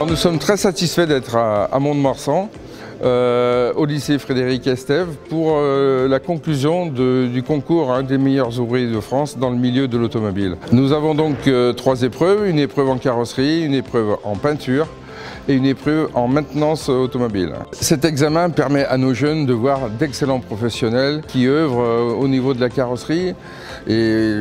Nous sommes très satisfaits d'être à Mont-de-Marsan, au lycée Frédéric Estève, pour la conclusion du concours des meilleurs ouvriers de France dans le milieu de l'automobile. Nous avons donc 3 épreuves, une épreuve en carrosserie, une épreuve en peinture et une épreuve en maintenance automobile. Cet examen permet à nos jeunes de voir d'excellents professionnels qui œuvrent au niveau de la carrosserie, et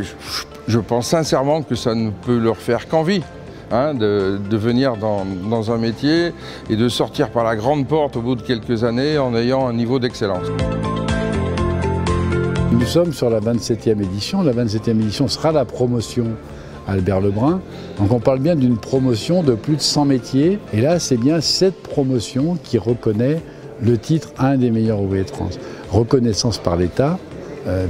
je pense sincèrement que ça ne peut leur faire qu'envie. De venir dans un métier et de sortir par la grande porte au bout de quelques années en ayant un niveau d'excellence. Nous sommes sur la 27e édition. La 27e édition sera la promotion Albert Lebrun. Donc on parle bien d'une promotion de plus de 100 métiers. Et là, c'est bien cette promotion qui reconnaît le titre un des meilleurs ouvriers de France. Reconnaissance par l'État,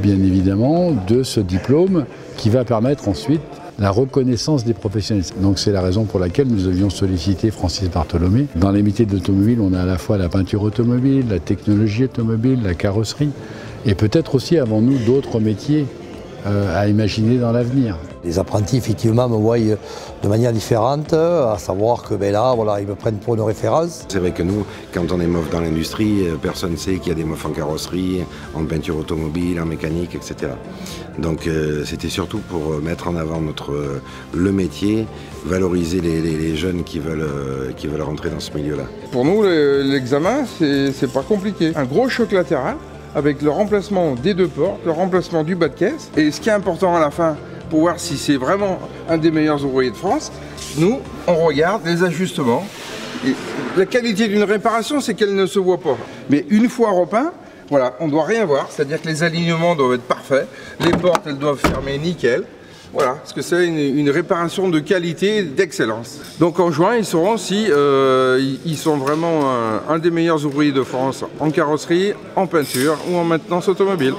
bien évidemment, de ce diplôme qui va permettre ensuite la reconnaissance des professionnels. Donc c'est la raison pour laquelle nous avions sollicité Francis Bartholomé. Dans les métiers d'automobile, on a à la fois la peinture automobile, la technologie automobile, la carrosserie, et peut-être aussi avons-nous d'autres métiers à imaginer dans l'avenir. Les apprentis, effectivement, me voient de manière différente, à savoir que là, voilà, ils me prennent pour une référence. C'est vrai que nous, quand on est MOF dans l'industrie, personne ne sait qu'il y a des MOF en carrosserie, en peinture automobile, en mécanique, etc. Donc c'était surtout pour mettre en avant le métier, valoriser les jeunes qui veulent rentrer dans ce milieu-là. Pour nous, l'examen, c'est pas compliqué. Un gros choc latéral, avec le remplacement des 2 portes, le remplacement du bas de caisse. Et ce qui est important à la fin, pour voir si c'est vraiment un des meilleurs ouvriers de France, nous, on regarde les ajustements. Et la qualité d'une réparation, c'est qu'elle ne se voit pas. Mais une fois repeint, voilà, on ne doit rien voir, c'est-à-dire que les alignements doivent être parfaits, les portes, elles doivent fermer nickel. Voilà, parce que c'est une réparation de qualité, d'excellence. Donc en juin, ils sauront si ils sont vraiment un des meilleurs ouvriers de France en carrosserie, en peinture ou en maintenance automobile.